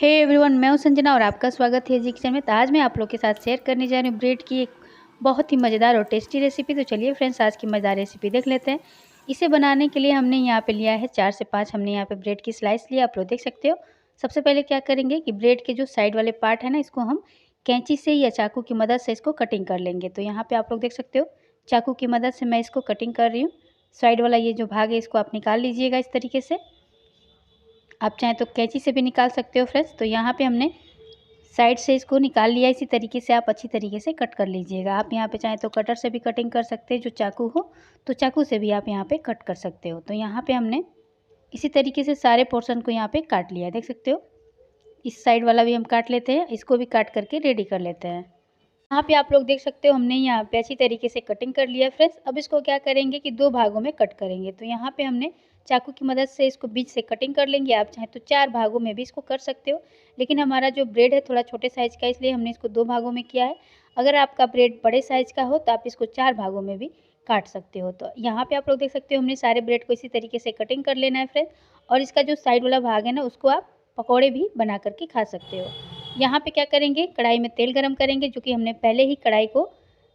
Hey everyone, मैं हूं संजना और आपका स्वागत है जी किचन में। तो आज मैं आप लोग के साथ शेयर करने जा रही हूँ ब्रेड की एक बहुत ही मज़ेदार और टेस्टी रेसिपी। तो चलिए फ्रेंड्स, आज की मज़ेदार रेसिपी देख लेते हैं। इसे बनाने के लिए हमने यहाँ पे लिया है 4 से 5 हमने यहाँ पे ब्रेड की स्लाइस लिया, आप लोग देख सकते हो। सबसे पहले क्या करेंगे कि ब्रेड के जो साइड वाले पार्ट है ना, इसको हम कैंची से या चाकू की मदद से इसको कटिंग कर लेंगे। तो यहाँ पर आप लोग देख सकते हो, चाकू की मदद से मैं इसको कटिंग कर रही हूँ। साइड वाला ये जो भाग है इसको आप निकाल लीजिएगा इस तरीके से। आप चाहें तो कैंची से भी निकाल सकते हो फ्रेंड्स। तो यहाँ पे हमने साइड से इसको निकाल लिया। इसी तरीके से आप अच्छी तरीके से कट कर लीजिएगा। आप यहाँ पे चाहें तो कटर से भी कटिंग कर सकते हैं, जो चाकू हो तो चाकू से भी आप यहाँ पे कट कर सकते हो। तो यहाँ पे हमने इसी तरीके से सारे पोर्शन को यहाँ पे काट लिया, देख सकते हो। इस साइड वाला भी हम काट लेते हैं, इसको भी काट करके रेडी कर लेते हैं। यहाँ पे आप लोग देख सकते हो, हमने यहाँ पे अच्छी तरीके से कटिंग कर लिया फ्रेंड्स। अब इसको क्या करेंगे कि 2 भागों में कट करेंगे। तो यहाँ पे हमने चाकू की मदद से इसको बीच से कटिंग कर लेंगे। आप चाहें तो 4 भागों में भी इसको कर सकते हो, लेकिन हमारा जो ब्रेड है थोड़ा छोटे साइज़ का, इसलिए हमने इसको 2 भागों में किया है। अगर आपका ब्रेड बड़े साइज़ का हो तो आप इसको 4 भागों में भी काट सकते हो। तो यहाँ पे आप लोग देख सकते हो, हमने सारे ब्रेड को इसी तरीके से कटिंग कर लेना है फ्रेंड्स। और इसका जो साइड वाला भाग है ना, उसको आप पकौड़े भी बना करके खा सकते हो। यहाँ पे क्या करेंगे, कढ़ाई में तेल गरम करेंगे, जो कि हमने पहले ही कढ़ाई को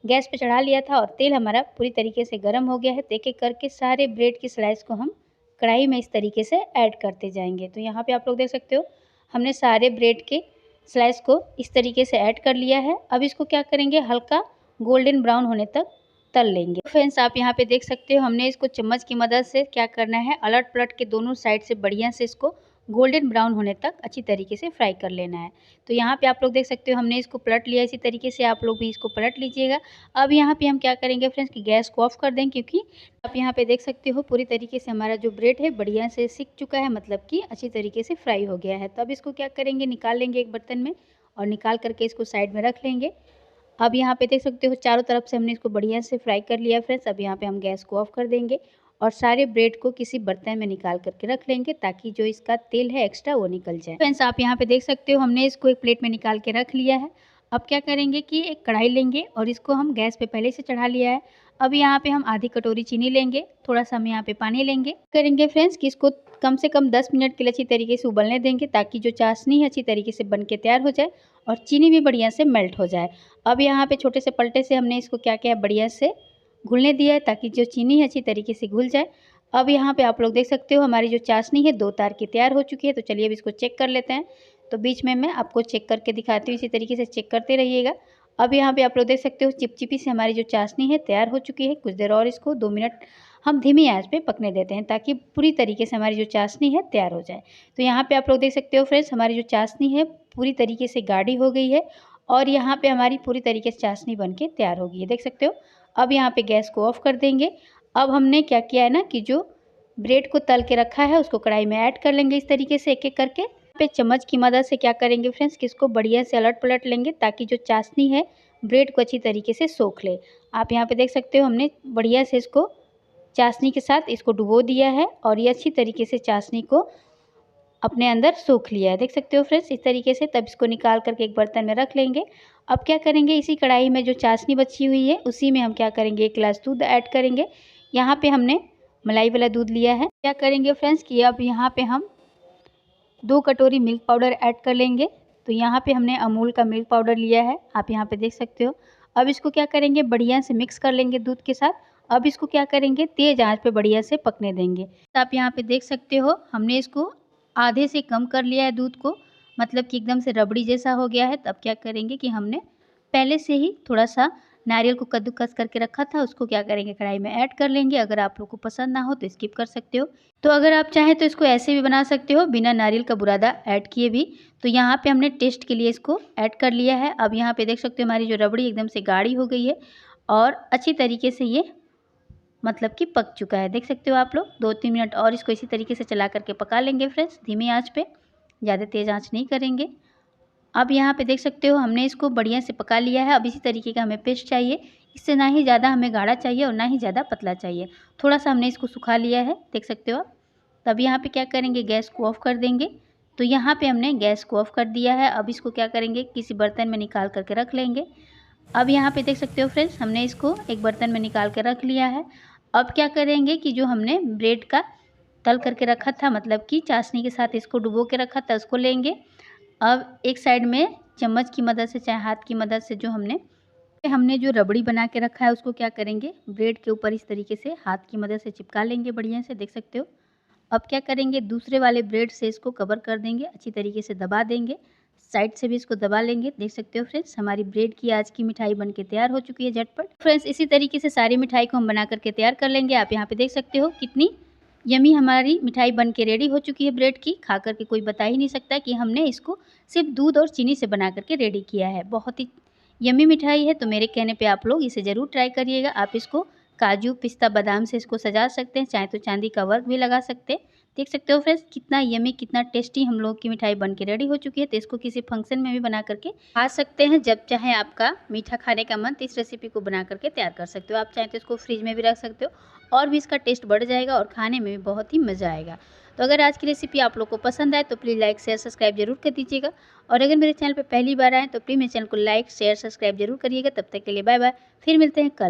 गैस पे चढ़ा लिया था और तेल हमारा पूरी तरीके से गरम हो गया है। तो एक-एक करके सारे ब्रेड की स्लाइस को हम कढ़ाई में इस तरीके से ऐड करते जाएंगे। तो यहाँ पे आप लोग देख सकते हो, हमने सारे ब्रेड के स्लाइस को इस तरीके से ऐड कर लिया है। अब इसको क्या करेंगे, हल्का गोल्डन ब्राउन होने तक तल लेंगे। फ्रेंड्स, आप यहाँ पे देख सकते हो, हमने इसको चम्मच की मदद से क्या करना है, अलट पलट के दोनों साइड से बढ़िया से इसको गोल्डन ब्राउन होने तक अच्छी तरीके से फ्राई कर लेना है। तो यहाँ पे आप लोग देख सकते हो, हमने इसको पलट लिया। इसी तरीके से आप लोग भी इसको पलट लीजिएगा। अब यहाँ पे हम क्या करेंगे फ्रेंड्स कि गैस को ऑफ कर दें, क्योंकि आप यहाँ पे देख सकते हो पूरी तरीके से हमारा जो ब्रेड है बढ़िया से सिक चुका है, मतलब कि अच्छी तरीके से फ्राई हो गया है। तो अब इसको क्या करेंगे, निकाल लेंगे एक बर्तन में और निकाल करके इसको साइड में रख लेंगे। अब यहाँ पे देख सकते हो, चारों तरफ से हमने इसको बढ़िया से फ्राई कर लिया फ्रेंड्स। अब यहाँ पे हम गैस को ऑफ कर देंगे और सारे ब्रेड को किसी बर्तन में निकाल करके रख लेंगे, ताकि जो इसका तेल है एक्स्ट्रा वो निकल जाए। फ्रेंड्स, आप यहाँ पे देख सकते हो, हमने इसको एक प्लेट में निकाल के रख लिया है। अब क्या करेंगे कि एक कढ़ाई लेंगे और इसको हम गैस पे पहले से चढ़ा लिया है। अब यहाँ पे हम आधी कटोरी चीनी लेंगे, थोड़ा सा हम यहाँ पे पानी लेंगे। करेंगे फ्रेंड्स कि इसको कम से कम 10 मिनट के लिए अच्छी तरीके से उबलने देंगे, ताकि जो चाशनी है अच्छी तरीके से बन के तैयार हो जाए और चीनी भी बढ़िया से मेल्ट हो जाए। अब यहाँ पे छोटे से पलटे से हमने इसको क्या किया, बढ़िया से घुलने दिया है, ताकि जो चीनी है अच्छी तरीके से घुल जाए। अब यहाँ पे आप लोग देख सकते हो, हमारी जो चाशनी है 2 तार की तैयार हो चुकी है। तो चलिए अब इसको चेक कर लेते हैं। तो बीच में मैं आपको चेक करके दिखाती हूँ, इसी तरीके से चेक करते रहिएगा। अब यहाँ पे आप लोग देख सकते हो, चिपचिपी से हमारी जो चाशनी है तैयार हो चुकी है। कुछ देर और इसको 2 मिनट हम धीमी आंच पे पकने देते हैं, ताकि पूरी तरीके से हमारी जो चाशनी है तैयार हो जाए। तो यहाँ पे आप लोग देख सकते हो फ्रेंड्स, हमारी जो चाशनी है पूरी तरीके से गाढ़ी हो गई है और यहाँ पे हमारी पूरी तरीके से चाशनी बन के तैयार हो गई है, देख सकते हो। अब यहाँ पे गैस को ऑफ कर देंगे। अब हमने क्या किया है ना कि जो ब्रेड को तल के रखा है उसको कढ़ाई में ऐड कर लेंगे इस तरीके से एक-एक करके। पे चम्मच की मदद से क्या करेंगे फ्रेंड्स कि इसको बढ़िया से अलट-पलट लेंगे, ताकि जो चाशनी है ब्रेड को अच्छी तरीके से सोख ले। आप यहाँ पे देख सकते हो, हमने बढ़िया से इसको चाशनी के साथ इसको डुबो दिया है और ये अच्छी तरीके से चाशनी को अपने अंदर सोख लिया है, देख सकते हो फ्रेंड्स इस तरीके से। तब इसको निकाल करके एक बर्तन में रख लेंगे। अब क्या करेंगे, इसी कढ़ाई में जो चाशनी बची हुई है उसी में हम क्या करेंगे, 1 गिलास दूध ऐड करेंगे। यहाँ पे हमने मलाई वाला दूध लिया है। क्या करेंगे फ्रेंड्स कि अब यहाँ पे हम 2 कटोरी मिल्क पाउडर ऐड कर लेंगे। तो यहाँ पे हमने अमूल का मिल्क पाउडर लिया है, आप यहाँ पे देख सकते हो। अब इसको क्या करेंगे, बढ़िया से मिक्स कर लेंगे दूध के साथ। अब इसको क्या करेंगे, तेज़ आंच पे बढ़िया से पकने देंगे। आप यहाँ पे देख सकते हो, हमने इसको आधे से कम कर लिया है दूध को, मतलब कि एकदम से रबड़ी जैसा हो गया है। तब क्या करेंगे कि हमने पहले से ही थोड़ा सा नारियल को कद्दूकस करके रखा था, उसको क्या करेंगे कढ़ाई में ऐड कर लेंगे। अगर आप लोग को पसंद ना हो तो स्किप कर सकते हो। तो अगर आप चाहें तो इसको ऐसे भी बना सकते हो, बिना नारियल का बुरादा ऐड किए भी। तो यहाँ पे हमने टेस्ट के लिए इसको ऐड कर लिया है। अब यहाँ पे देख सकते हो, हमारी जो रबड़ी एकदम से गाढ़ी हो गई है और अच्छी तरीके से ये मतलब कि पक चुका है, देख सकते हो आप लोग। 2-3 मिनट और इसको इसी तरीके से चला करके पका लेंगे फ्रेंड्स, धीमी आंच पे, ज़्यादा तेज़ आंच नहीं करेंगे। अब यहाँ पे देख सकते हो, हमने इसको बढ़िया से पका लिया है। अब इसी तरीके का हमें पेस्ट चाहिए, इससे ना ही ज़्यादा हमें गाढ़ा चाहिए और ना ही ज़्यादा पतला चाहिए। थोड़ा सा हमने इसको सुखा लिया है, देख सकते हो आप। तब यहाँ पे क्या करेंगे, गैस को ऑफ कर देंगे। तो यहाँ पे हमने गैस को ऑफ कर दिया है। अब इसको क्या करेंगे, किसी बर्तन में निकाल करके रख लेंगे। अब यहाँ पे देख सकते हो फ्रेंड्स, हमने इसको एक बर्तन में निकाल के रख लिया है। अब क्या करेंगे कि जो हमने ब्रेड का तल करके रखा था, मतलब कि चाशनी के साथ इसको डुबो के रखा था, उसको लेंगे। अब एक साइड में चम्मच की मदद से चाहे हाथ की मदद से जो हमने जो रबड़ी बना के रखा है उसको क्या करेंगे, ब्रेड के ऊपर इस तरीके से हाथ की मदद से चिपका लेंगे बढ़िया से, देख सकते हो। अब क्या करेंगे, दूसरे वाले ब्रेड से इसको कवर कर देंगे, अच्छी तरीके से दबा देंगे, साइड से भी इसको दबा लेंगे। देख सकते हो फ्रेंड्स, हमारी ब्रेड की आज की मिठाई बनके तैयार हो चुकी है झटपट। फ्रेंड्स, इसी तरीके से सारी मिठाई को हम बना करके तैयार कर लेंगे। आप यहाँ पे देख सकते हो कितनी यमी हमारी मिठाई बन के रेडी हो चुकी है ब्रेड की। खा करके कोई बता ही नहीं सकता कि हमने इसको सिर्फ दूध और चीनी से बना करके रेडी किया है। बहुत ही यमी मिठाई है, तो मेरे कहने पे आप लोग इसे ज़रूर ट्राई करिएगा। आप इसको काजू, पिस्ता, बादाम से इसको सजा सकते हैं, चाहे तो चांदी का वर्क भी लगा सकते हैं। देख सकते हो फ्रेंड्स, कितना यमी, कितना टेस्टी हम लोग की मिठाई बन के रेडी हो चुकी है। तो इसको किसी फंक्शन में भी बना करके खा सकते हैं। जब चाहे आपका मीठा खाने का मन, तो इस रेसिपी को बना करके तैयार कर सकते हो। आप चाहें तो इसको फ्रिज में भी रख सकते हो और भी इसका टेस्ट बढ़ जाएगा और खाने में भी बहुत ही मज़ा आएगा। तो अगर आज की रेसिपी आप लोग को पसंद आए तो प्लीज़ लाइक, शेयर, सब्सक्राइब जरूर कर दीजिएगा। और अगर मेरे चैनल पर पहली बार आए तो प्लीज़ मेरे चैनल को लाइक, शेयर, सब्सक्राइब जरूर करिएगा। तब तक के लिए बाय बाय, फिर मिलते हैं कल।